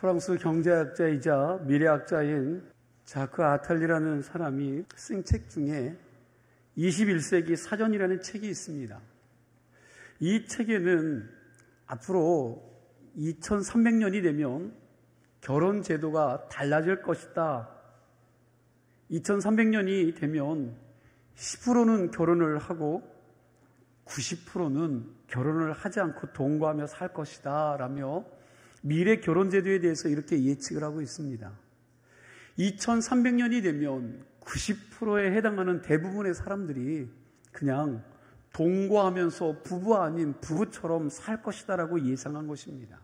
프랑스 경제학자이자 미래학자인 자크 아탈리라는 사람이 쓴 책 중에 21세기 사전이라는 책이 있습니다. 이 책에는 앞으로 2300년이 되면 결혼 제도가 달라질 것이다. 2300년이 되면 10%는 결혼을 하고 90%는 결혼을 하지 않고 동거하며 살 것이다 라며 미래 결혼 제도에 대해서 이렇게 예측을 하고 있습니다. 2300년이 되면 90%에 해당하는 대부분의 사람들이 그냥 동거하면서 부부 아닌 부부처럼 살 것이다 라고 예상한 것입니다.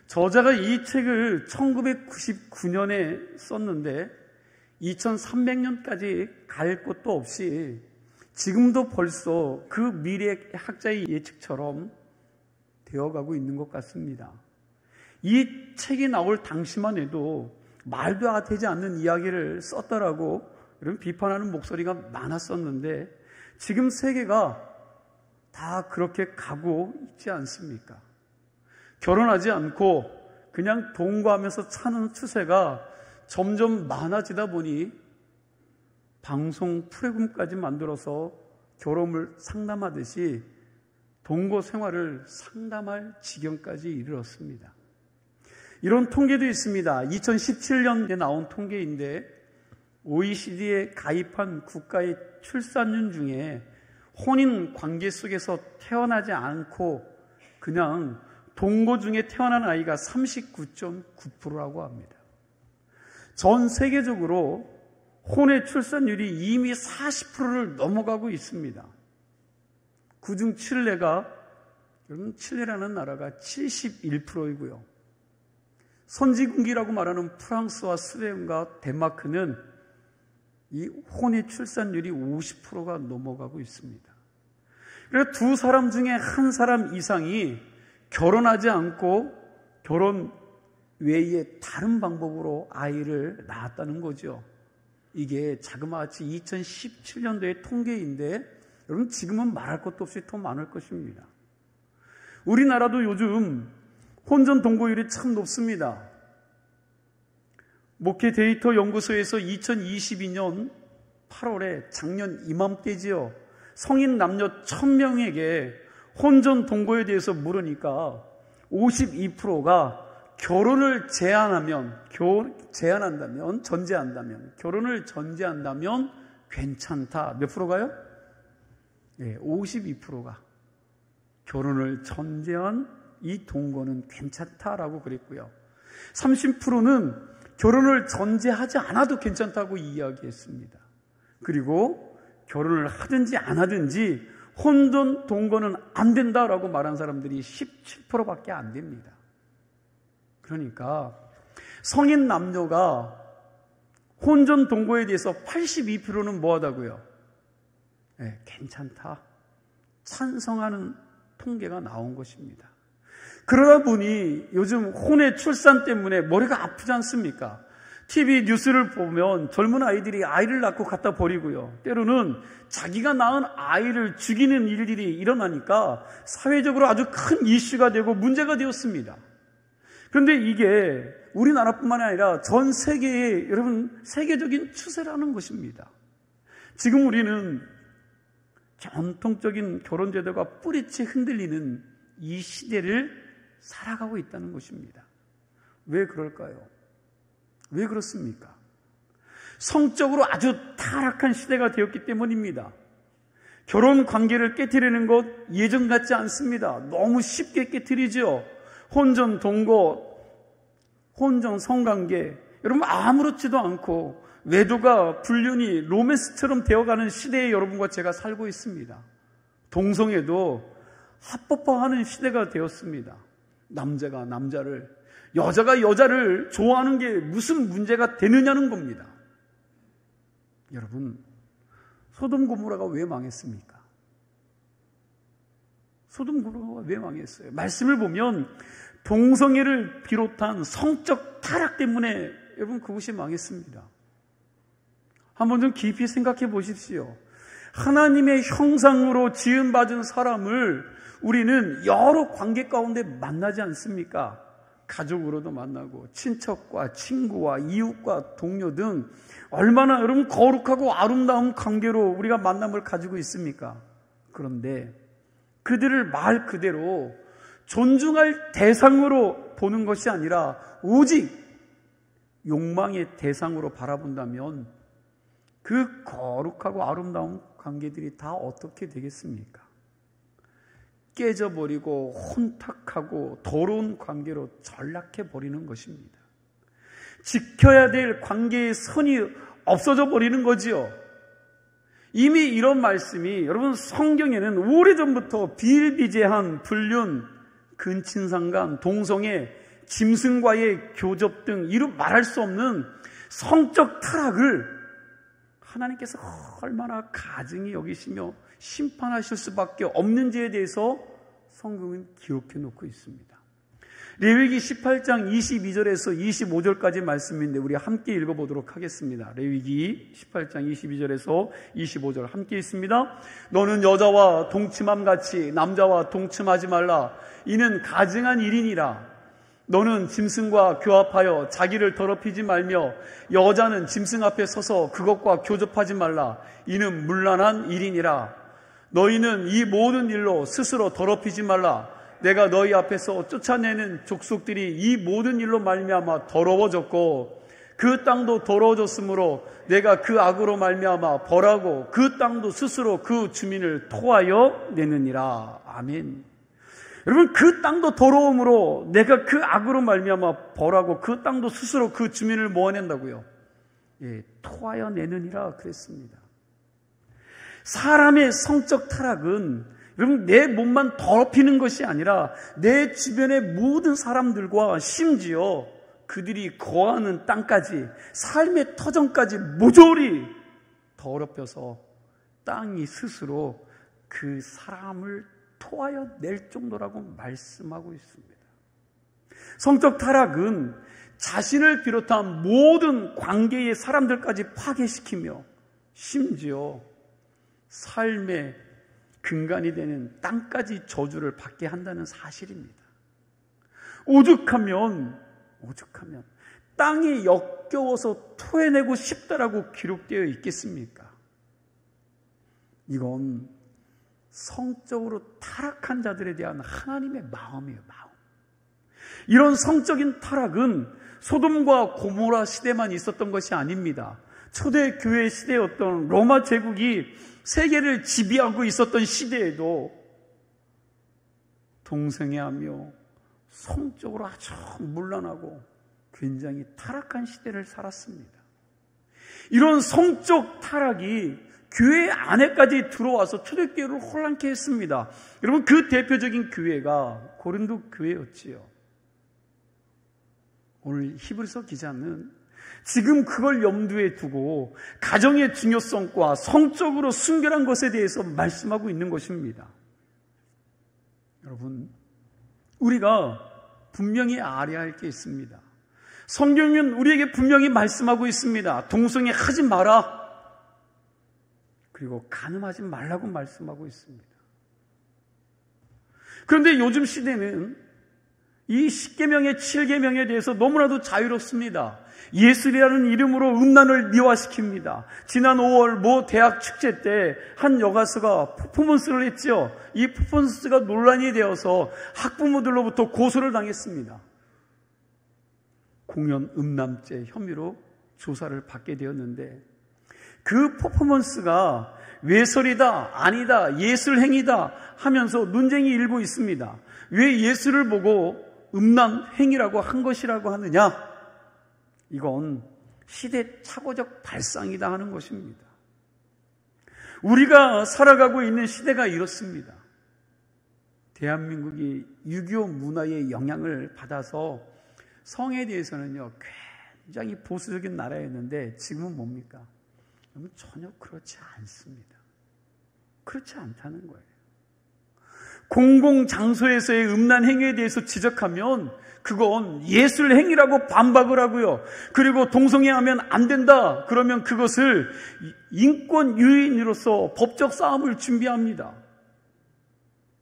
저자가 이 책을 1999년에 썼는데 2300년까지 갈 것도 없이 지금도 벌써 그 미래학자의 예측처럼 되어가고 있는 것 같습니다. 이 책이 나올 당시만 해도 말도 되지 않는 이야기를 썼다라고 이런 비판하는 목소리가 많았었는데 지금 세계가 다 그렇게 가고 있지 않습니까? 결혼하지 않고 그냥 동거하면서 사는 추세가 점점 많아지다 보니 방송 프로그램까지 만들어서 결혼을 상담하듯이 동거 생활을 상담할 지경까지 이르렀습니다. 이런 통계도 있습니다. 2017년에 나온 통계인데 OECD에 가입한 국가의 출산율 중에 혼인 관계 속에서 태어나지 않고 그냥 동거 중에 태어난 아이가 39.9%라고 합니다. 전 세계적으로 혼외 출산율이 이미 40%를 넘어가고 있습니다. 그중 칠레가, 여러분 칠레라는 나라가 71%이고요. 선진국이라고 말하는 프랑스와 스웨덴과 덴마크는 이 혼외 출산율이 50%가 넘어가고 있습니다. 그래서 두 사람 중에 한 사람 이상이 결혼하지 않고 결혼 외에 다른 방법으로 아이를 낳았다는 거죠. 이게 자그마치 2017년도의 통계인데 여러분 지금은 말할 것도 없이 더 많을 것입니다. 우리나라도 요즘 혼전 동거율이 참 높습니다. 목회 데이터 연구소에서 2022년 8월에 작년 이맘때지요. 성인 남녀 1000명에게 혼전 동거에 대해서 물으니까 52%가 결혼을 전제한다면 결혼을 전제한다면 괜찮다. 몇 프로가요? 네, 52%가 결혼을 전제한 이 동거는 괜찮다라고 그랬고요. 30%는 결혼을 전제하지 않아도 괜찮다고 이야기했습니다. 그리고 결혼을 하든지 안 하든지 혼전 동거는 안 된다라고 말한 사람들이 17%밖에 안 됩니다. 그러니까 성인 남녀가 혼전 동거에 대해서 82%는 뭐하다고요? 네, 괜찮다. 찬성하는 통계가 나온 것입니다. 그러다 보니 요즘 혼외 출산 때문에 머리가 아프지 않습니까? TV 뉴스를 보면 젊은 아이들이 아이를 낳고 갖다 버리고요. 때로는 자기가 낳은 아이를 죽이는 일들이 일어나니까 사회적으로 아주 큰 이슈가 되고 문제가 되었습니다. 그런데 이게 우리나라뿐만 아니라 전 세계의 여러분 세계적인 추세라는 것입니다. 지금 우리는 전통적인 결혼제도가 뿌리째 흔들리는 이 시대를 살아가고 있다는 것입니다. 왜 그럴까요? 왜 그렇습니까? 성적으로 아주 타락한 시대가 되었기 때문입니다. 결혼 관계를 깨트리는 것 예전 같지 않습니다. 너무 쉽게 깨트리죠. 혼전 동거, 혼전 성관계, 여러분 아무렇지도 않고 외도가 불륜이 로맨스처럼 되어가는 시대에 여러분과 제가 살고 있습니다. 동성애도 합법화하는 시대가 되었습니다. 남자가 남자를, 여자가 여자를 좋아하는 게 무슨 문제가 되느냐는 겁니다. 여러분, 소돔 고모라가 왜 망했습니까? 소돔 고모라가 왜 망했어요? 말씀을 보면 동성애를 비롯한 성적 타락 때문에 여러분 그것이 망했습니다. 한번 좀 깊이 생각해 보십시오. 하나님의 형상으로 지음받은 사람을 우리는 여러 관계 가운데 만나지 않습니까? 가족으로도 만나고 친척과 친구와 이웃과 동료 등 얼마나 여러분 거룩하고 아름다운 관계로 우리가 만남을 가지고 있습니까? 그런데 그들을 말 그대로 존중할 대상으로 보는 것이 아니라 오직 욕망의 대상으로 바라본다면 그 거룩하고 아름다운 관계들이 다 어떻게 되겠습니까? 깨져버리고 혼탁하고 더러운 관계로 전락해버리는 것입니다. 지켜야 될 관계의 선이 없어져 버리는 거지요. 이미 이런 말씀이 여러분 성경에는 오래전부터 비일비재한 불륜, 근친상간, 동성애, 짐승과의 교접 등 이루 말할 수 없는 성적 타락을 하나님께서 얼마나 가증히 여기시며 심판하실 수밖에 없는지에 대해서 성경은 기록해 놓고 있습니다. 레위기 18장 22절에서 25절까지 말씀인데 우리 함께 읽어보도록 하겠습니다. 레위기 18장 22절에서 25절 함께 있습니다. 너는 여자와 동침함같이 남자와 동침하지 말라. 이는 가증한 일이니라. 너는 짐승과 교합하여 자기를 더럽히지 말며 여자는 짐승 앞에 서서 그것과 교접하지 말라. 이는 문란한 일이니라. 너희는 이 모든 일로 스스로 더럽히지 말라. 내가 너희 앞에서 쫓아내는 족속들이 이 모든 일로 말미암아 더러워졌고 그 땅도 더러워졌으므로 내가 그 악으로 말미암아 벌하고 그 땅도 스스로 그 주민을 토하여 내느니라. 아멘. 여러분 그 땅도 더러움으로 내가 그 악으로 말미암아 벌하고 그 땅도 스스로 그 주민을 모아낸다고요. 예, 토하여 내느니라 그랬습니다. 사람의 성적 타락은 여러분 내 몸만 더럽히는 것이 아니라 내 주변의 모든 사람들과 심지어 그들이 거하는 땅까지 삶의 터전까지 모조리 더럽혀서 땅이 스스로 그 사람을 토하여 낼 정도라고 말씀하고 있습니다. 성적 타락은 자신을 비롯한 모든 관계의 사람들까지 파괴시키며 심지어 삶의 근간이 되는 땅까지 저주를 받게 한다는 사실입니다. 오죽하면 땅이 역겨워서 토해내고 싶다라고 기록되어 있겠습니까? 이건 성적으로 타락한 자들에 대한 하나님의 마음이에요. 마음. 이런 성적인 타락은 소돔과 고모라 시대만 있었던 것이 아닙니다. 초대교회 시대였던 로마 제국이 세계를 지배하고 있었던 시대에도 동성애하며 성적으로 아주 문란하고 굉장히 타락한 시대를 살았습니다. 이런 성적 타락이 교회 안에까지 들어와서 초대교회를 혼란케 했습니다. 여러분 그 대표적인 교회가 고린도 교회였지요. 오늘 히브리서 기자는 지금 그걸 염두에 두고 가정의 중요성과 성적으로 순결한 것에 대해서 말씀하고 있는 것입니다. 여러분 우리가 분명히 알아야 할 게 있습니다. 성경은 우리에게 분명히 말씀하고 있습니다. 동성애 하지 마라. 그리고 간음하지 말라고 말씀하고 있습니다. 그런데 요즘 시대는 이 10계명의 7계명에 대해서 너무나도 자유롭습니다. 예술이라는 이름으로 음란을 미화시킵니다. 지난 5월 모 대학 축제 때 한 여가수가 퍼포먼스를 했죠. 이 퍼포먼스가 논란이 되어서 학부모들로부터 고소를 당했습니다. 공연 음란죄 혐의로 조사를 받게 되었는데 그 퍼포먼스가 외설이다, 아니다, 예술행위다 하면서 논쟁이 일고 있습니다. 왜 예술을 보고 음란 행위라고 한 것이라고 하느냐? 이건 시대착오적 발상이다 하는 것입니다. 우리가 살아가고 있는 시대가 이렇습니다. 대한민국이 유교 문화의 영향을 받아서 성에 대해서는요 굉장히 보수적인 나라였는데 지금은 뭡니까? 전혀 그렇지 않습니다. 그렇지 않다는 거예요. 공공장소에서의 음란 행위에 대해서 지적하면 그건 예술 행위라고 반박을 하고요. 그리고 동성애하면 안 된다. 그러면 그것을 인권 유인으로서 법적 싸움을 준비합니다.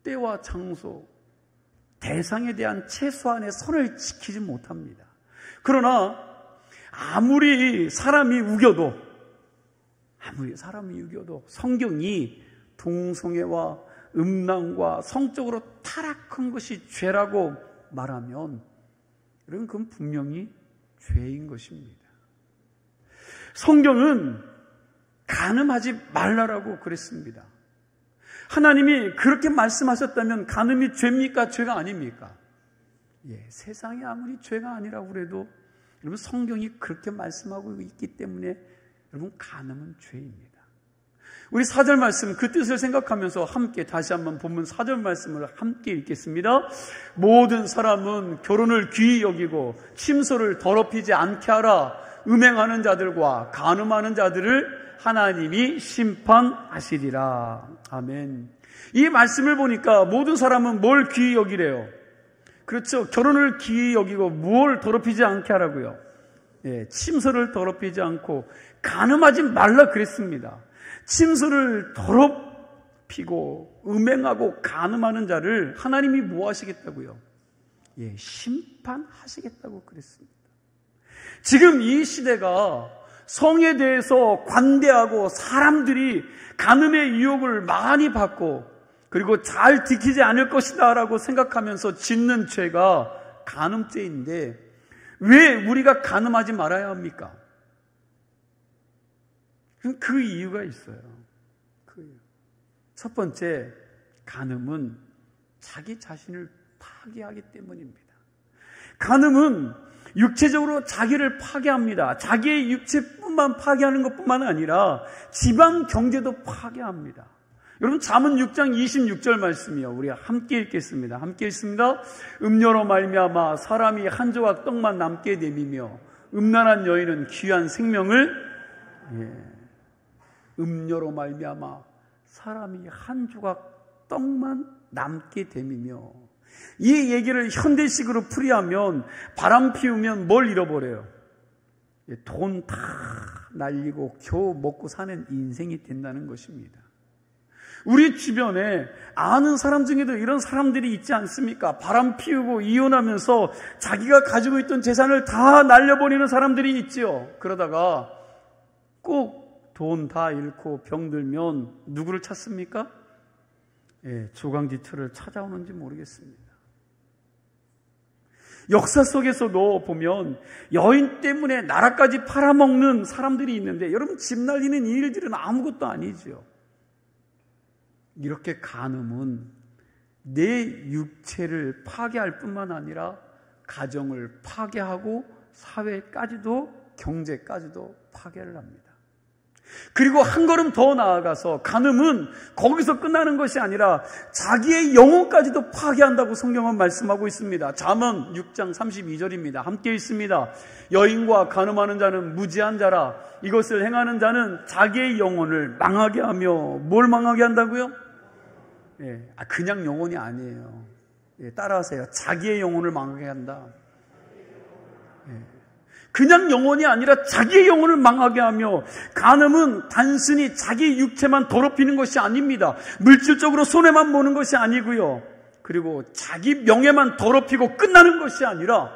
때와 장소, 대상에 대한 최소한의 선을 지키지 못합니다. 그러나 아무리 사람이 우겨도 성경이 동성애와 음란과 성적으로 타락한 것이 죄라고 말하면 여러분 그건 분명히 죄인 것입니다. 성경은 간음하지 말라라고 그랬습니다. 하나님이 그렇게 말씀하셨다면 간음이 죄입니까? 죄가 아닙니까? 세상에 아무리 죄가 아니라고 그래도 여러분 성경이 그렇게 말씀하고 있기 때문에 여러분 간음은 죄입니다. 우리 4절 말씀 그 뜻을 생각하면서 함께 다시 한번 본문 4절 말씀을 함께 읽겠습니다. 모든 사람은 결혼을 귀히 여기고 침소를 더럽히지 않게 하라. 음행하는 자들과 간음하는 자들을 하나님이 심판하시리라. 아멘. 이 말씀을 보니까 모든 사람은 뭘 귀히 여기래요? 그렇죠. 결혼을 귀히 여기고 뭘 더럽히지 않게 하라고요. 침소를 더럽히지 않고 간음하지 말라 그랬습니다. 침소를 더럽히고 음행하고 간음하는 자를 하나님이 뭐 하시겠다고요? 심판하시겠다고 그랬습니다. 지금 이 시대가 성에 대해서 관대하고 사람들이 간음의 유혹을 많이 받고 그리고 잘 지키지 않을 것이다 라고 생각하면서 짓는 죄가 간음죄인데 왜 우리가 간음하지 말아야 합니까? 그 이유가 있어요. 첫 번째, 간음은 자기 자신을 파괴하기 때문입니다. 간음은 육체적으로 자기를 파괴합니다. 자기의 육체뿐만 파괴하는 것뿐만 아니라 지방 경제도 파괴합니다. 여러분 잠언 6장 26절 말씀이요. 우리 함께 읽겠습니다. 함께 읽습니다. 음료로 말미암아 사람이 한 조각 떡만 남게 되미며 음란한 여인은 귀한 생명을 음료로 말미암아 사람이 한 조각 떡만 남게 됨이며 이 얘기를 현대식으로 풀이하면 바람 피우면 뭘 잃어버려요? 돈 다 날리고 겨우 먹고 사는 인생이 된다는 것입니다. 우리 주변에 아는 사람 중에도 이런 사람들이 있지 않습니까? 바람 피우고 이혼하면서 자기가 가지고 있던 재산을 다 날려버리는 사람들이 있지요. 그러다가 꼭 돈 다 잃고 병들면 누구를 찾습니까? 조강지처를 찾아오는지 모르겠습니다. 역사 속에서도 보면 여인 때문에 나라까지 팔아먹는 사람들이 있는데 여러분 집 날리는 이 일들은 아무것도 아니죠. 이렇게 간음은 내 육체를 파괴할 뿐만 아니라 가정을 파괴하고 사회까지도 경제까지도 파괴를 합니다. 그리고 한 걸음 더 나아가서 간음은 거기서 끝나는 것이 아니라 자기의 영혼까지도 파괴한다고 성경은 말씀하고 있습니다. 잠언 6장 32절입니다. 함께 읽습니다. 여인과 간음하는 자는 무지한 자라. 이것을 행하는 자는 자기의 영혼을 망하게 하며 뭘 망하게 한다고요? 그냥 영혼이 아니에요. 따라하세요. 자기의 영혼을 망하게 한다. 그냥 영혼이 아니라 자기의 영혼을 망하게 하며 간음은 단순히 자기 육체만 더럽히는 것이 아닙니다. 물질적으로 손해만 보는 것이 아니고요. 그리고 자기 명예만 더럽히고 끝나는 것이 아니라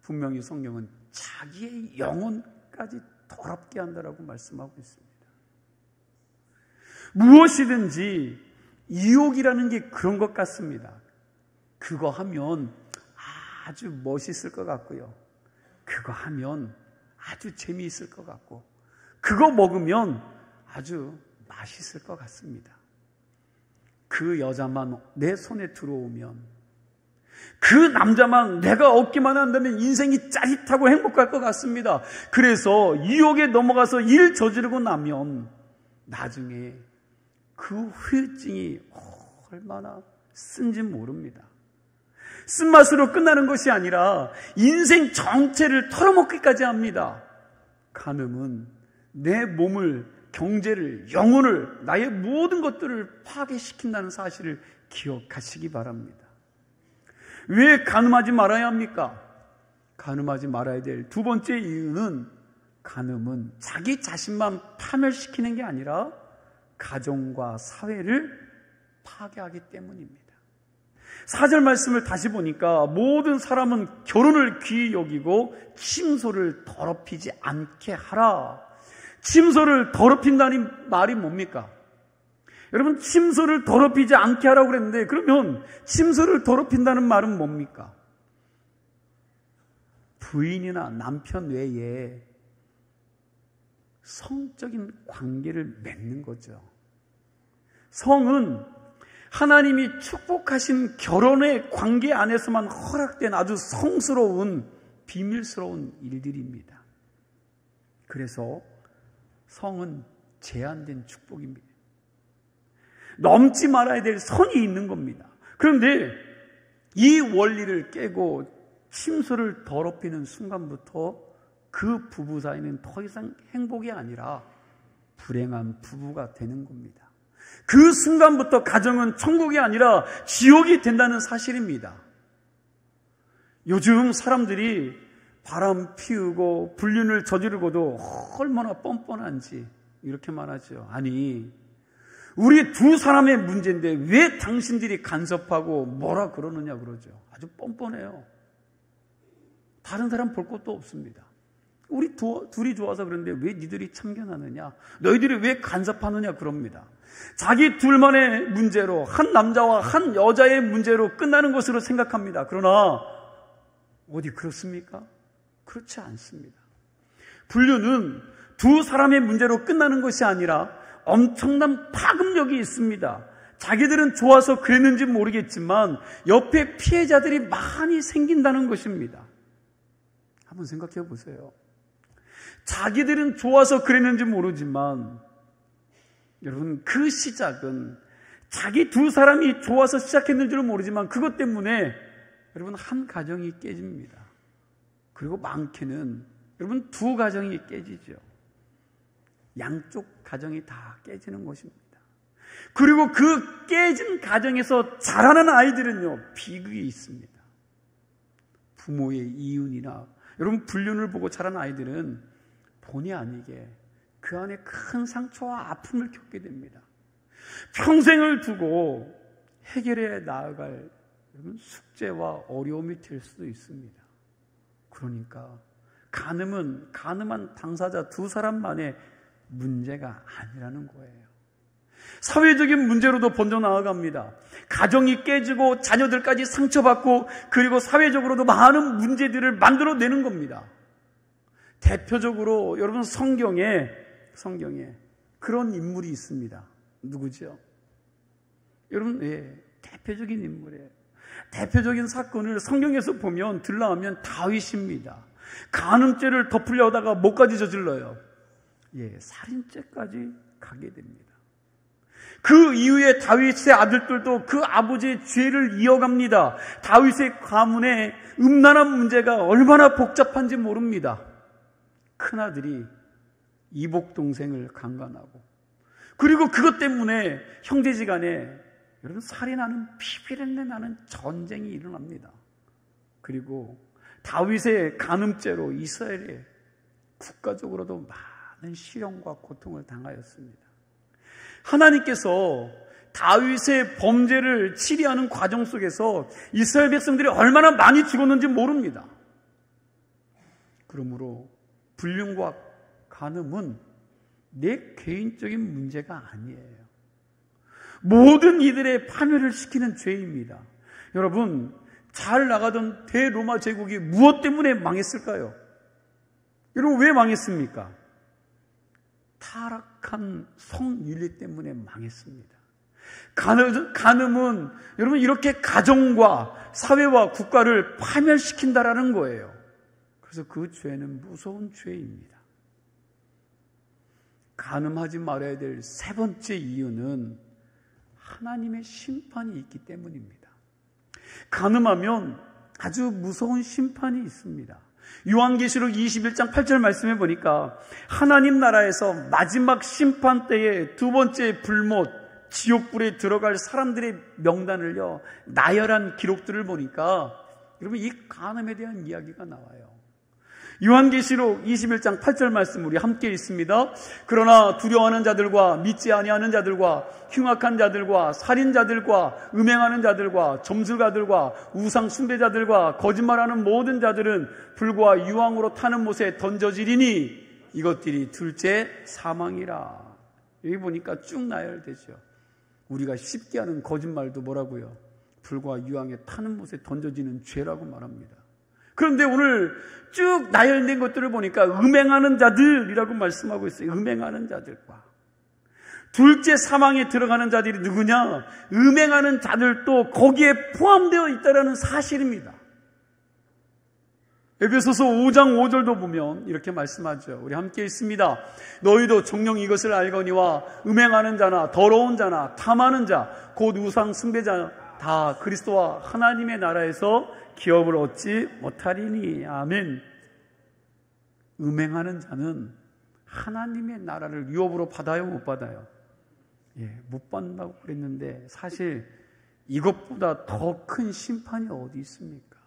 분명히 성경은 자기의 영혼까지 더럽게 한다라고 말씀하고 있습니다. 무엇이든지 유혹이라는 게 그런 것 같습니다. 그거 하면 아주 멋있을 것 같고요. 그거 하면 아주 재미있을 것 같고 그거 먹으면 아주 맛있을 것 같습니다. 그 여자만 내 손에 들어오면 그 남자만 내가 얻기만 한다면 인생이 짜릿하고 행복할 것 같습니다. 그래서 유혹에 넘어가서 일 저지르고 나면 나중에 그 후유증이 얼마나 쓴지 모릅니다. 쓴맛으로 끝나는 것이 아니라 인생 전체를 털어먹기까지 합니다. 간음은 내 몸을, 경제를, 영혼을, 나의 모든 것들을 파괴시킨다는 사실을 기억하시기 바랍니다. 왜 간음하지 말아야 합니까? 간음하지 말아야 될 두 번째 이유는 간음은 자기 자신만 파멸시키는 게 아니라 가정과 사회를 파괴하기 때문입니다. 4절 말씀을 다시 보니까 모든 사람은 결혼을 귀히 여기고 침소를 더럽히지 않게 하라. 침소를 더럽힌다는 말이 뭡니까? 여러분, 침소를 더럽히지 않게 하라고 그랬는데, 그러면 침소를 더럽힌다는 말은 뭡니까? 부인이나 남편 외에 성적인 관계를 맺는 거죠. 성은 하나님이 축복하신 결혼의 관계 안에서만 허락된 아주 성스러운 비밀스러운 일들입니다. 그래서 성은 제한된 축복입니다. 넘지 말아야 될 선이 있는 겁니다. 그런데 이 원리를 깨고 침소를 더럽히는 순간부터 그 부부 사이는 더 이상 행복이 아니라 불행한 부부가 되는 겁니다. 그 순간부터 가정은 천국이 아니라 지옥이 된다는 사실입니다. 요즘 사람들이 바람 피우고 불륜을 저지르고도 얼마나 뻔뻔한지 이렇게 말하죠. 아니, 우리 두 사람의 문제인데 왜 당신들이 간섭하고 뭐라 그러느냐 그러죠. 아주 뻔뻔해요. 다른 사람 볼 것도 없습니다. 우리 둘이 좋아서 그런데 왜 니들이 참견하느냐, 너희들이 왜 간섭하느냐 그럽니다. 자기 둘만의 문제로, 한 남자와 한 여자의 문제로 끝나는 것으로 생각합니다. 그러나 어디 그렇습니까? 그렇지 않습니다. 불륜은 두 사람의 문제로 끝나는 것이 아니라 엄청난 파급력이 있습니다. 자기들은 좋아서 그랬는지 모르겠지만 옆에 피해자들이 많이 생긴다는 것입니다. 한번 생각해 보세요. 자기들은 좋아서 그랬는지 모르지만 여러분, 그 시작은 자기 두 사람이 좋아서 시작했는지는 모르지만 그것 때문에 여러분 한 가정이 깨집니다. 그리고 많게는 여러분 두 가정이 깨지죠. 양쪽 가정이 다 깨지는 것입니다. 그리고 그 깨진 가정에서 자라는 아이들은요, 비극이 있습니다. 부모의 이윤이나 여러분 불륜을 보고 자란 아이들은 본의 아니게 그 안에 큰 상처와 아픔을 겪게 됩니다. 평생을 두고 해결해 나아갈 숙제와 어려움이 될 수도 있습니다. 그러니까 가늠한 당사자 두 사람만의 문제가 아니라는 거예요. 사회적인 문제로도 번져 나아갑니다. 가정이 깨지고 자녀들까지 상처받고 그리고 사회적으로도 많은 문제들을 만들어내는 겁니다. 대표적으로 여러분 성경에 그런 인물이 있습니다. 누구죠? 여러분, 대표적인 인물이에요. 대표적인 사건을 성경에서 보면 들라하면 다윗입니다. 간음죄를 덮으려다가 뭐까지 저질러요? 살인죄까지 가게 됩니다. 그 이후에 다윗의 아들들도 그 아버지의 죄를 이어갑니다. 다윗의 가문의 음란한 문제가 얼마나 복잡한지 모릅니다. 큰아들이 이복 동생을 강간하고 그리고 그것 때문에 형제지간에 여러분 살인하는 피비린내 나는 전쟁이 일어납니다. 그리고 다윗의 간음죄로 이스라엘에 국가적으로도 많은 시련과 고통을 당하였습니다. 하나님께서 다윗의 범죄를 치리하는 과정 속에서 이스라엘 백성들이 얼마나 많이 죽었는지 모릅니다. 그러므로 불륜과 간음은 내 개인적인 문제가 아니에요. 모든 이들의 파멸을 시키는 죄입니다. 여러분, 잘 나가던 대로마 제국이 무엇 때문에 망했을까요? 여러분, 왜 망했습니까? 타락한 성윤리 때문에 망했습니다. 간음은 여러분 이렇게 가정과 사회와 국가를 파멸시킨다라는 거예요. 그래서 그 죄는 무서운 죄입니다. 간음하지 말아야 될 세 번째 이유는 하나님의 심판이 있기 때문입니다. 간음하면 아주 무서운 심판이 있습니다. 요한계시록 21장 8절 말씀해 보니까 하나님 나라에서 마지막 심판 때에 두 번째 불못 지옥불에 들어갈 사람들의 명단을요, 나열한 기록들을 보니까 여러분 이 간음에 대한 이야기가 나와요. 요한계시록 21장 8절 말씀 우리 함께 읽습니다. 그러나 두려워하는 자들과 믿지 아니하는 자들과 흉악한 자들과 살인자들과 음행하는 자들과 점술가들과 우상 숭배자들과 거짓말하는 모든 자들은 불과 유황으로 타는 못에 던져지리니 이것들이 둘째 사망이라. 여기 보니까 쭉 나열되죠. 우리가 쉽게 하는 거짓말도 뭐라고요? 불과 유황에 타는 못에 던져지는 죄라고 말합니다. 그런데 오늘 쭉 나열된 것들을 보니까 음행하는 자들이라고 말씀하고 있어요. 음행하는 자들과 둘째 사망에 들어가는 자들이 누구냐? 음행하는 자들도 거기에 포함되어 있다는 사실입니다. 에베소서 5장 5절도 보면 이렇게 말씀하죠. 우리 함께 읽습니다. 너희도 정녕 이것을 알거니와 음행하는 자나 더러운 자나 탐하는 자 곧 우상 숭배자 다 그리스도와 하나님의 나라에서 기업을 얻지 못하리니. 아멘. 음행하는 자는 하나님의 나라를 유업으로 받아요, 못 받아요? 못 받는다고 그랬는데 사실 이것보다 더 큰 심판이 어디 있습니까?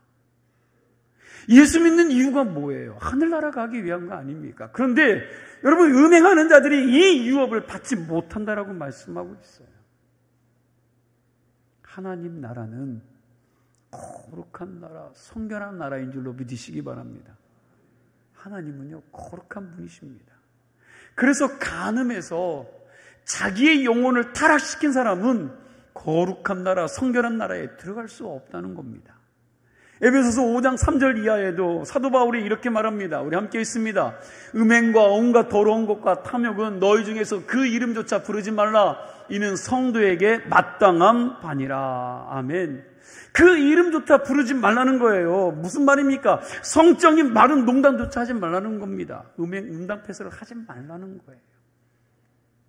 예수 믿는 이유가 뭐예요? 하늘나라 가기 위한 거 아닙니까? 그런데 여러분, 음행하는 자들이 이 유업을 받지 못한다라고 말씀하고 있어요. 하나님 나라는 거룩한 나라, 성결한 나라인 줄로 믿으시기 바랍니다. 하나님은요, 거룩한 분이십니다. 그래서 간음해서 자기의 영혼을 타락시킨 사람은 거룩한 나라, 성결한 나라에 들어갈 수 없다는 겁니다. 에베소서 5장 3절 이하에도 사도 바울이 이렇게 말합니다. 우리 함께 읽습니다. 음행과 온갖 더러운 것과 탐욕은 너희 중에서 그 이름조차 부르지 말라. 이는 성도에게 마땅한 바니라. 아멘. 그 이름조차 부르지 말라는 거예요. 무슨 말입니까? 성적인 말은 농담조차 하지 말라는 겁니다. 음담패설을 하지 말라는 거예요.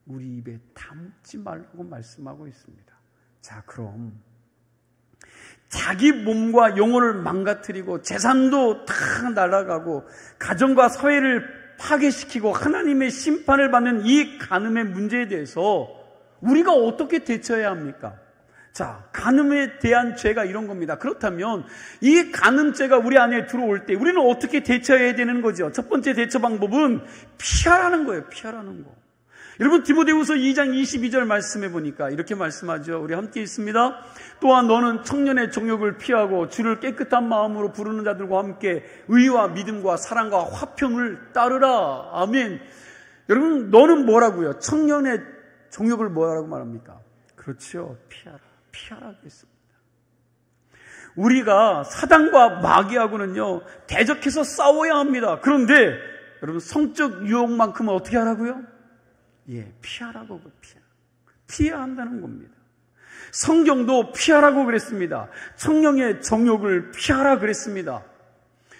우리 입에 담지 말라고 말씀하고 있습니다. 자, 그럼 자기 몸과 영혼을 망가뜨리고 재산도 다 날아가고 가정과 사회를 파괴시키고 하나님의 심판을 받는 이 간음의 문제에 대해서 우리가 어떻게 대처해야 합니까? 자, 간음에 대한 죄가 이런 겁니다. 그렇다면 이 간음죄가 우리 안에 들어올 때 우리는 어떻게 대처해야 되는 거죠? 첫 번째 대처 방법은 피하라는 거예요. 피하라는 거. 여러분, 디모데후서 2장 22절 말씀해 보니까 이렇게 말씀하죠. 우리 함께 있습니다. 또한 너는 청년의 정욕을 피하고 주를 깨끗한 마음으로 부르는 자들과 함께 의와 믿음과 사랑과 화평을 따르라. 아멘. 여러분, 너는 뭐라고요? 청년의 정욕을 뭐라고 말합니까? 그렇죠. 피하라고 했습니다. 우리가 사단과 마귀하고는요, 대적해서 싸워야 합니다. 그런데 여러분, 성적 유혹만큼은 어떻게 하라고요? 피하라고. 피해야 한다는 겁니다. 성경도 피하라고 그랬습니다. 청년의 정욕을 피하라 그랬습니다.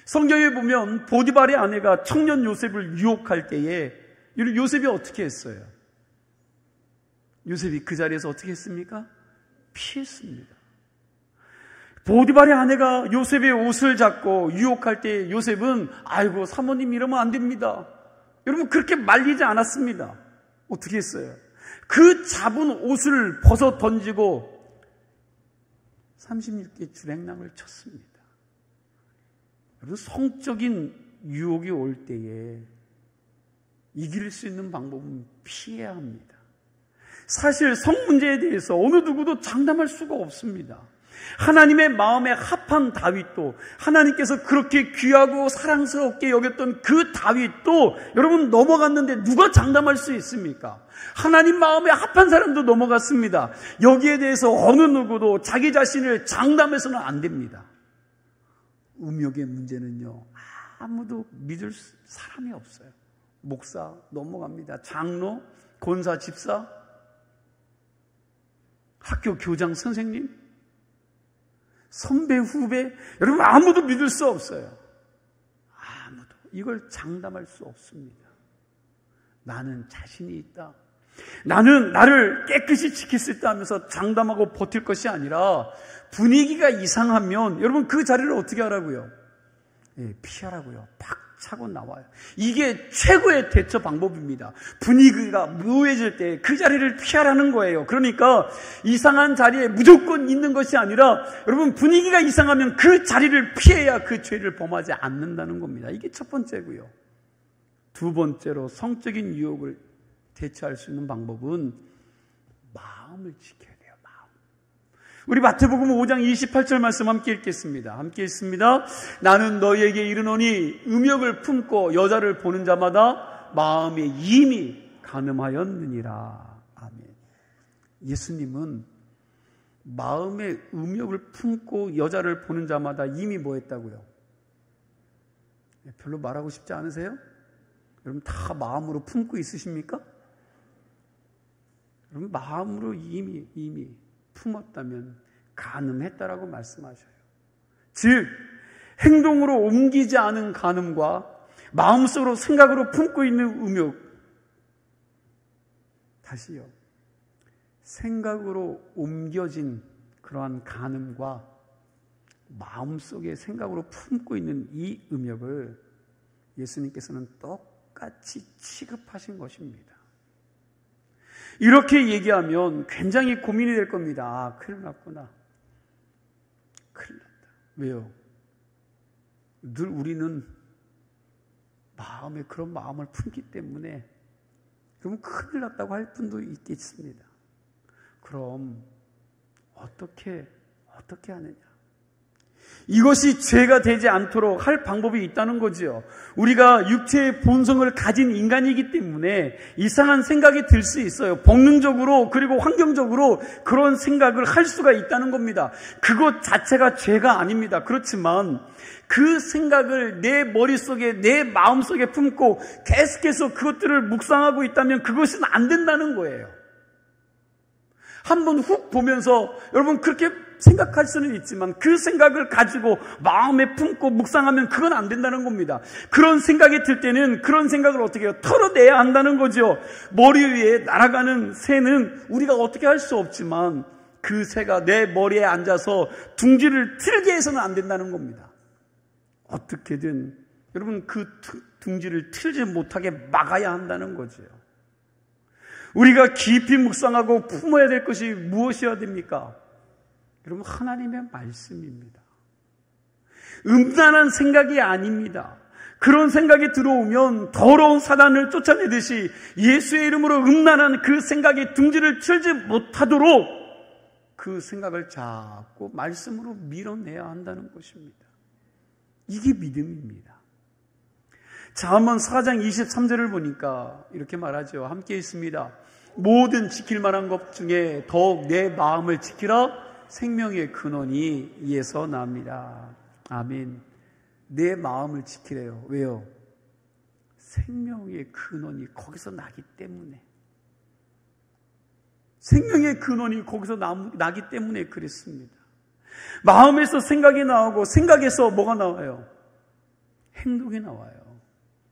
성경에 보면 보디발의 아내가 청년 요셉을 유혹할 때에 요셉이 어떻게 했어요? 요셉이 그 자리에서 어떻게 했습니까? 피했습니다. 보디발의 아내가 요셉의 옷을 잡고 유혹할 때 요셉은 아이고 사모님 이러면 안 됩니다. 여러분, 그렇게 말리지 않았습니다. 어떻게 했어요? 그 잡은 옷을 벗어 던지고 36개 주랭랑을 쳤습니다. 여러분, 성적인 유혹이 올 때에 이길 수 있는 방법은 피해야 합니다. 사실 성 문제에 대해서 어느 누구도 장담할 수가 없습니다. 하나님의 마음에 합한 다윗도, 하나님께서 그렇게 귀하고 사랑스럽게 여겼던 그 다윗도 여러분 넘어갔는데 누가 장담할 수 있습니까? 하나님 마음에 합한 사람도 넘어갔습니다. 여기에 대해서 어느 누구도 자기 자신을 장담해서는 안 됩니다. 음욕의 문제는요, 아무도 믿을 사람이 없어요. 목사 넘어갑니다. 장로, 권사, 집사, 학교 교장 선생님, 선배, 후배, 여러분 아무도 믿을 수 없어요. 아무도. 이걸 장담할 수 없습니다. 나는 자신이 있다. 나는 나를 깨끗이 지킬 수 있다 하면서 장담하고 버틸 것이 아니라 분위기가 이상하면 여러분 그 자리를 어떻게 하라고요? 피하라고요. 차고 나와요. 이게 최고의 대처 방법입니다. 분위기가 묘해질 때 그 자리를 피하라는 거예요. 그러니까 이상한 자리에 무조건 있는 것이 아니라 여러분 분위기가 이상하면 그 자리를 피해야 그 죄를 범하지 않는다는 겁니다. 이게 첫 번째고요. 두 번째로 성적인 유혹을 대처할 수 있는 방법은 마음을 지켜야 돼요. 우리 마태복음 5장 28절 말씀 함께 읽겠습니다. 함께 읽습니다. 나는 너희에게 이르노니 음욕을 품고 여자를 보는 자마다 마음에 이미 간음하였느니라. 아멘. 예수님은 마음에 음욕을 품고 여자를 보는 자마다 이미 뭐 했다고요? 별로 말하고 싶지 않으세요? 여러분 다 마음으로 품고 있으십니까? 여러분 마음으로 이미 품었다면 간음했다라고 말씀하셔요. 즉 행동으로 옮기지 않은 간음과 마음속으로 생각으로 품고 있는 음욕, 다시요, 생각으로 옮겨진 그러한 간음과 마음속에 생각으로 품고 있는 이 음욕을 예수님께서는 똑같이 취급하신 것입니다. 이렇게 얘기하면 굉장히 고민이 될 겁니다. 아, 큰일 났구나. 큰일 났다. 왜요? 늘 우리는 마음에 그런 마음을 품기 때문에 그럼 큰일 났다고 할 분도 있겠습니다. 그럼 어떻게 하느냐? 이것이 죄가 되지 않도록 할 방법이 있다는 거지요. 우리가 육체의 본성을 가진 인간이기 때문에 이상한 생각이 들 수 있어요. 본능적으로 그리고 환경적으로 그런 생각을 할 수가 있다는 겁니다. 그것 자체가 죄가 아닙니다. 그렇지만 그 생각을 내 머릿속에 내 마음속에 품고 계속해서 그것들을 묵상하고 있다면 그것은 안 된다는 거예요. 한번 훅 보면서 여러분 그렇게 생각할 수는 있지만 그 생각을 가지고 마음에 품고 묵상하면 그건 안 된다는 겁니다. 그런 생각이 들 때는 그런 생각을 어떻게 해요? 털어내야 한다는 거죠. 머리 위에 날아가는 새는 우리가 어떻게 할 수 없지만 그 새가 내 머리에 앉아서 둥지를 틀게 해서는 안 된다는 겁니다. 어떻게든 여러분 그 둥지를 틀지 못하게 막아야 한다는 거죠. 우리가 깊이 묵상하고 품어야 될 것이 무엇이어야 됩니까? 여러분 하나님의 말씀입니다. 음란한 생각이 아닙니다. 그런 생각이 들어오면 더러운 사단을 쫓아내듯이 예수의 이름으로 음란한 그 생각에 둥지를 틀지 못하도록 그 생각을 자꾸 말씀으로 밀어내야 한다는 것입니다. 이게 믿음입니다. 잠언 4장 23절을 보니까 이렇게 말하죠. 함께 있습니다. 모든 지킬 만한 것 중에 더욱 내 마음을 지키라. 생명의 근원이 이에서 납니다. 아멘. 내 마음을 지키래요. 왜요? 생명의 근원이 거기서 나기 때문에. 생명의 근원이 거기서 나기 때문에 그랬습니다. 마음에서 생각이 나오고 생각에서 뭐가 나와요? 행동이 나와요.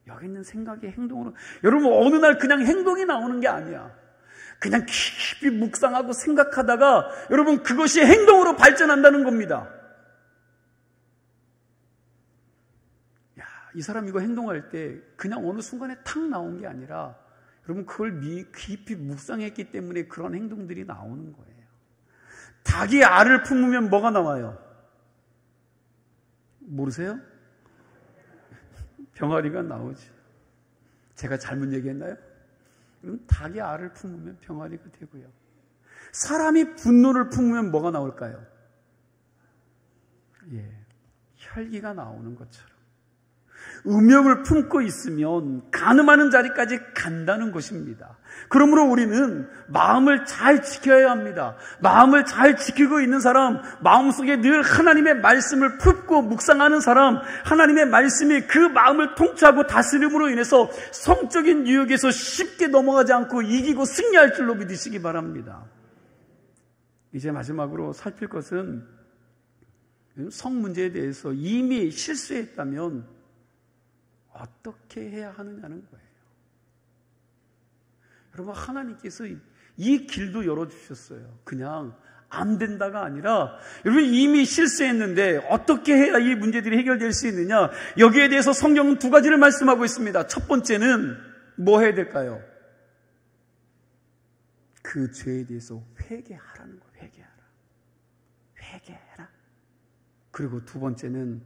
여기 있는 생각이 행동으로, 여러분 어느 날 그냥 행동이 나오는 게 아니야. 그냥 깊이 묵상하고 생각하다가 여러분 그것이 행동으로 발전한다는 겁니다. 야, 이 사람 이거 행동할 때 그냥 어느 순간에 탁 나온 게 아니라 여러분 그걸 깊이 묵상했기 때문에 그런 행동들이 나오는 거예요. 닭이 알을 품으면 뭐가 나와요? 모르세요? 병아리가 나오지. 제가 잘못 얘기했나요? 그럼 닭이 알을 품으면 병아리가 되고요. 사람이 분노를 품으면 뭐가 나올까요? 혈기가 나오는 것처럼. 음욕을 품고 있으면 간음하는 자리까지 간다는 것입니다. 그러므로 우리는 마음을 잘 지켜야 합니다. 마음을 잘 지키고 있는 사람, 마음속에 늘 하나님의 말씀을 품고 묵상하는 사람, 하나님의 말씀이 그 마음을 통치하고 다스림으로 인해서 성적인 유혹에서 쉽게 넘어가지 않고 이기고 승리할 줄로 믿으시기 바랍니다. 이제 마지막으로 살필 것은 성 문제에 대해서 이미 실수했다면 어떻게 해야 하느냐는 거예요. 여러분 하나님께서 이 길도 열어주셨어요. 그냥 안 된다가 아니라 여러분 이미 실수했는데 어떻게 해야 이 문제들이 해결될 수 있느냐? 여기에 대해서 성경은 두 가지를 말씀하고 있습니다. 첫 번째는 뭐 해야 될까요? 그 죄에 대해서 회개하라는 거예요. 회개해라. 그리고 두 번째는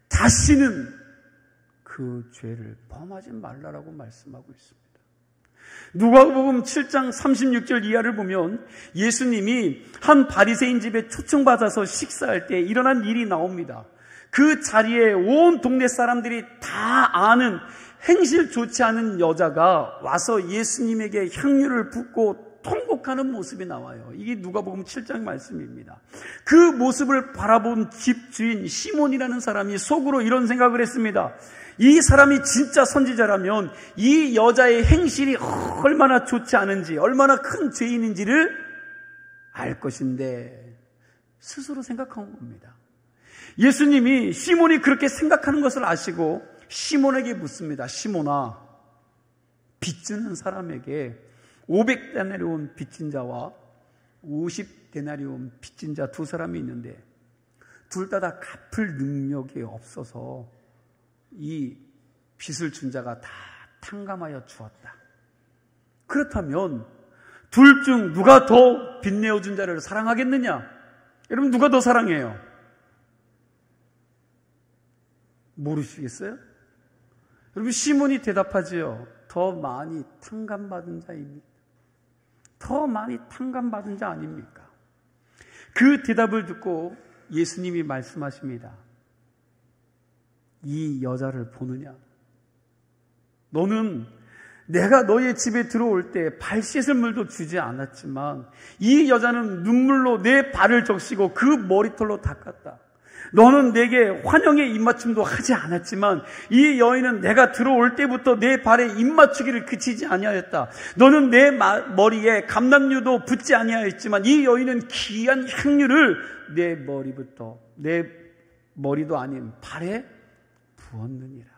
다시는 그 죄를 범하지 말라라고 말씀하고 있습니다. 누가복음 7장 36절 이하를 보면 예수님이 한 바리새인 집에 초청받아서 식사할 때 일어난 일이 나옵니다. 그 자리에 온 동네 사람들이 다 아는 행실 좋지 않은 여자가 와서 예수님에게 향유를 붓고 통곡하는 모습이 나와요. 이게 누가복음 7장 말씀입니다. 그 모습을 바라본 집주인 시몬이라는 사람이 속으로 이런 생각을 했습니다. 이 사람이 진짜 선지자라면 이 여자의 행실이 얼마나 좋지 않은지, 얼마나 큰 죄인인지를 알 것인데 스스로 생각한 겁니다. 예수님이 시몬이 그렇게 생각하는 것을 아시고 시몬에게 묻습니다. 시몬아, 빚주는 사람에게 500데나리온 빚진 자와 50데나리온 빚진 자 두 사람이 있는데 둘 다 갚을 능력이 없어서 이 빚을 준 자가 다 탕감하여 주었다. 그렇다면 둘 중 누가 더 빚 내어준 자를 사랑하겠느냐? 여러분 누가 더 사랑해요? 모르시겠어요? 여러분 시몬이 대답하지요. 더 많이 탕감받은 자입니다. 더 많이 탕감받은 자 아닙니까? 그 대답을 듣고 예수님이 말씀하십니다. 이 여자를 보느냐? 너는 내가 너의 집에 들어올 때 발 씻을 물도 주지 않았지만 이 여자는 눈물로 내 발을 적시고 그 머리털로 닦았다. 너는 내게 환영의 입맞춤도 하지 않았지만 이 여인은 내가 들어올 때부터 내 발에 입맞추기를 그치지 아니하였다. 너는 내 머리에 감람유도 붓지 아니하였지만 이 여인은 귀한 향유를 내 머리부터 내 머리도 아닌 발에 부었느니라.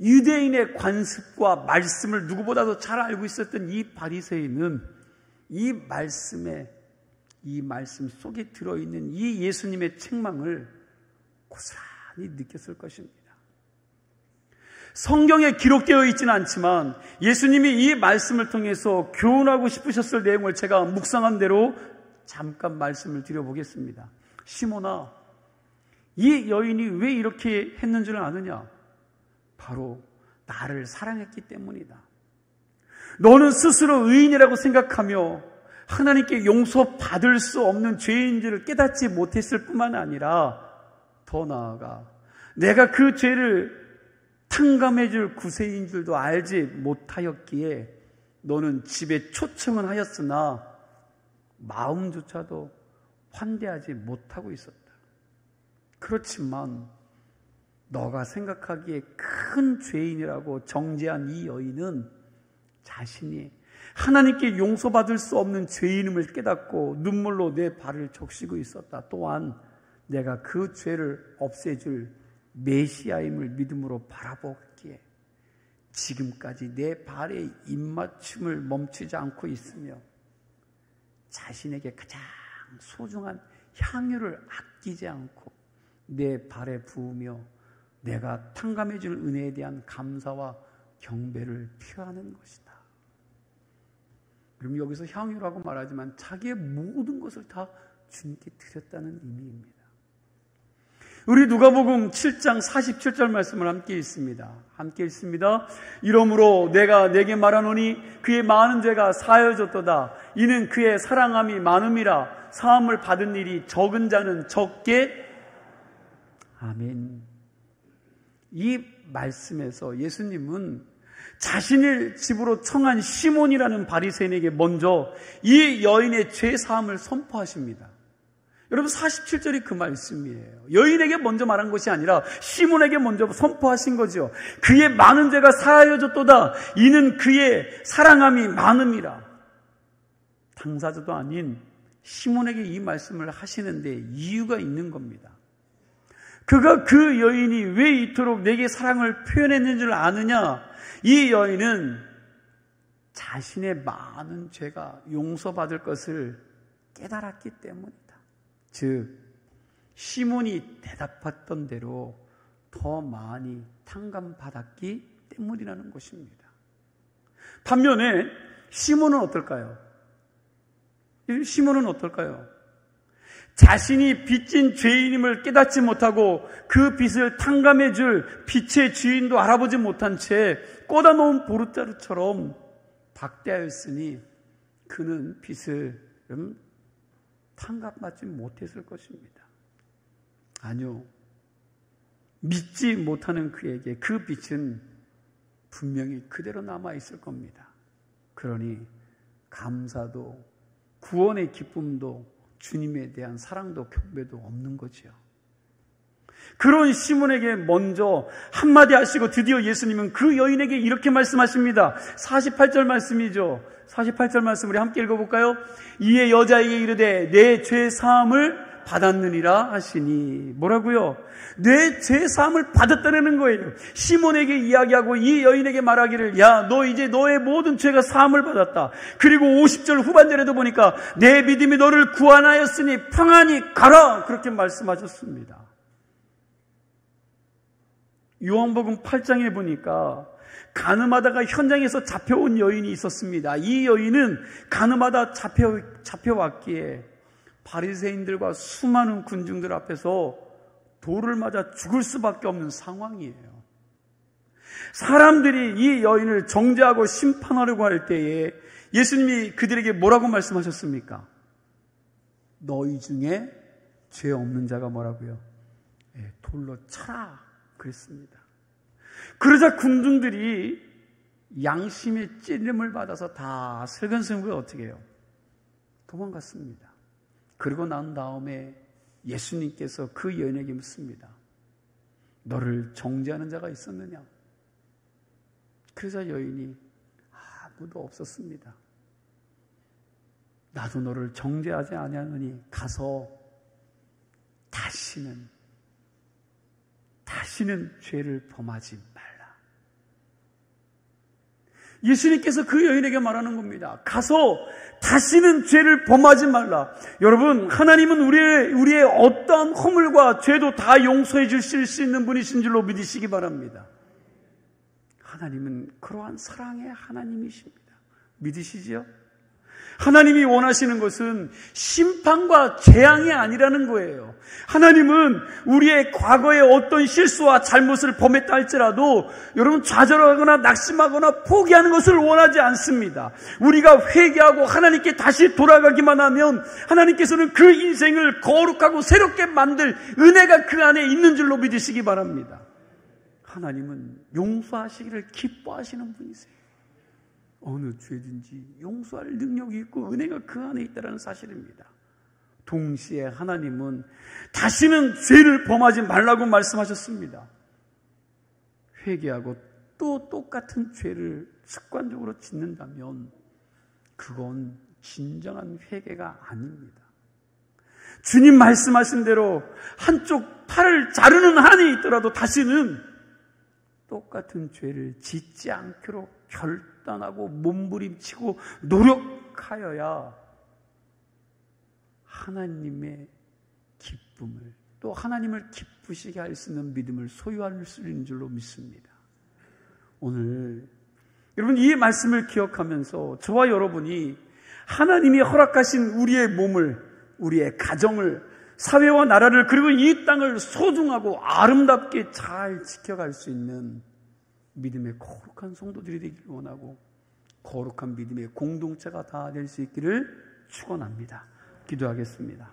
유대인의 관습과 말씀을 누구보다도 잘 알고 있었던 이 바리새인은 이 말씀 속에 들어있는 이 예수님의 책망을 고스란히 느꼈을 것입니다. 성경에 기록되어 있지는 않지만 예수님이 이 말씀을 통해서 교훈하고 싶으셨을 내용을 제가 묵상한 대로 잠깐 말씀을 드려보겠습니다. 시몬아, 이 여인이 왜 이렇게 했는 줄 아느냐? 바로 나를 사랑했기 때문이다. 너는 스스로 의인이라고 생각하며 하나님께 용서받을 수 없는 죄인들을 깨닫지 못했을 뿐만 아니라 더 나아가 내가 그 죄를 탕감해 줄 구세인 줄도 알지 못하였기에 너는 집에 초청은 하였으나 마음조차도 환대하지 못하고 있었다. 그렇지만 너가 생각하기에 큰 죄인이라고 정죄한 이 여인은 자신이 하나님께 용서받을 수 없는 죄인임을 깨닫고 눈물로 내 발을 적시고 있었다. 또한 내가 그 죄를 없애줄 메시아임을 믿음으로 바라보기에 지금까지 내 발에 입맞춤을 멈추지 않고 있으며 자신에게 가장 소중한 향유를 아끼지 않고 내 발에 부으며 내가 탕감해줄 은혜에 대한 감사와 경배를 표하는 것이다. 그럼 여기서 향유라고 말하지만 자기의 모든 것을 다 주님께 드렸다는 의미입니다. 우리 누가복음 7장 47절 말씀을 함께 읽습니다. 함께 읽습니다. 이러므로 내가 내게 말하노니 그의 많은 죄가 사하여졌도다. 이는 그의 사랑함이 많음이라. 사함을 받은 일이 적은 자는 적게. 아멘. 이 말씀에서 예수님은 자신을 집으로 청한 시몬이라는 바리새인에게 먼저 이 여인의 죄 사함을 선포하십니다. 여러분 47절이 그 말씀이에요. 여인에게 먼저 말한 것이 아니라 시몬에게 먼저 선포하신 거죠. 그의 많은 죄가 사하여졌도다. 이는 그의 사랑함이 많음이라. 당사자도 아닌 시몬에게 이 말씀을 하시는데 이유가 있는 겁니다. 그가 그 여인이 왜 이토록 내게 사랑을 표현했는 줄 아느냐? 이 여인은 자신의 많은 죄가 용서받을 것을 깨달았기 때문이다. 즉 시몬이 대답했던 대로 더 많이 탕감받았기 때문이라는 것입니다. 반면에 시몬은 어떨까요? 시몬은 어떨까요? 자신이 빚진 죄인임을 깨닫지 못하고 그 빚을 탕감해 줄 빚의 주인도 알아보지 못한 채 꽂아 놓은 보르자루처럼 박대하였으니 그는 빚을 탕감받지 못했을 것입니다. 아니요. 믿지 못하는 그에게 그 빚은 분명히 그대로 남아있을 겁니다. 그러니 감사도 구원의 기쁨도 주님에 대한 사랑도 경배도 없는 거지요. 그런 시몬에게 먼저 한마디 하시고 드디어 예수님은 그 여인에게 이렇게 말씀하십니다. 48절 말씀이죠. 48절 말씀 우리 함께 읽어볼까요? 이에 여자에게 이르되 내 죄 사함을 받았느니라 하시니. 뭐라고요? 내 죄 사함을 받았다는 거예요. 시몬에게 이야기하고 이 여인에게 말하기를 야, 너 이제 너의 모든 죄가 사함을 받았다. 그리고 50절 후반절에도 보니까 내 믿음이 너를 구원하였으니 평안히 가라. 그렇게 말씀하셨습니다. 요한복음 8장에 보니까 가늠하다가 현장에서 잡혀온 여인이 있었습니다. 이 여인은 가늠하다 잡혀왔기에 바리새인들과 수많은 군중들 앞에서 돌을 맞아 죽을 수밖에 없는 상황이에요. 사람들이 이 여인을 정죄하고 심판하려고 할 때에 예수님이 그들에게 뭐라고 말씀하셨습니까? 너희 중에 죄 없는 자가 뭐라고요? 돌로 차라 그랬습니다. 그러자 군중들이 양심의 찔림을 받아서 다 슬근슬근 어떻게 해요? 도망갔습니다. 그리고 난 다음에 예수님께서 그 여인에게 묻습니다. 너를 정죄하는 자가 있었느냐? 그러자 여인이 아무도 없었습니다. 나도 너를 정죄하지 아니하노니 가서 다시는 죄를 범하지 말라. 예수님께서 그 여인에게 말하는 겁니다. 가서 다시는 죄를 범하지 말라. 여러분, 하나님은 우리의 어떠한 허물과 죄도 다 용서해 주실 수 있는 분이신 줄로 믿으시기 바랍니다. 하나님은 그러한 사랑의 하나님이십니다. 믿으시죠? 하나님이 원하시는 것은 심판과 재앙이 아니라는 거예요. 하나님은 우리의 과거의 어떤 실수와 잘못을 범했다 할지라도 여러분 좌절하거나 낙심하거나 포기하는 것을 원하지 않습니다. 우리가 회개하고 하나님께 다시 돌아가기만 하면 하나님께서는 그 인생을 거룩하고 새롭게 만들 은혜가 그 안에 있는 줄로 믿으시기 바랍니다. 하나님은 용서하시기를 기뻐하시는 분이세요. 어느 죄든지 용서할 능력이 있고 은혜가 그 안에 있다는 사실입니다. 동시에 하나님은 다시는 죄를 범하지 말라고 말씀하셨습니다. 회개하고 또 똑같은 죄를 습관적으로 짓는다면 그건 진정한 회개가 아닙니다. 주님 말씀하신 대로 한쪽 팔을 자르는 한이 있더라도 다시는 똑같은 죄를 짓지 않기로 결단하고 몸부림치고 노력하여야 하나님의 기쁨을 또 하나님을 기쁘시게 할 수 있는 믿음을 소유할 수 있는 줄로 믿습니다. 오늘 여러분 이 말씀을 기억하면서 저와 여러분이 하나님이 허락하신 우리의 몸을, 우리의 가정을, 사회와 나라를 그리고 이 땅을 소중하고 아름답게 잘 지켜갈 수 있는 믿음의 거룩한 성도들이 되기를 원하고 거룩한 믿음의 공동체가 다 될 수 있기를 축원합니다. 기도하겠습니다.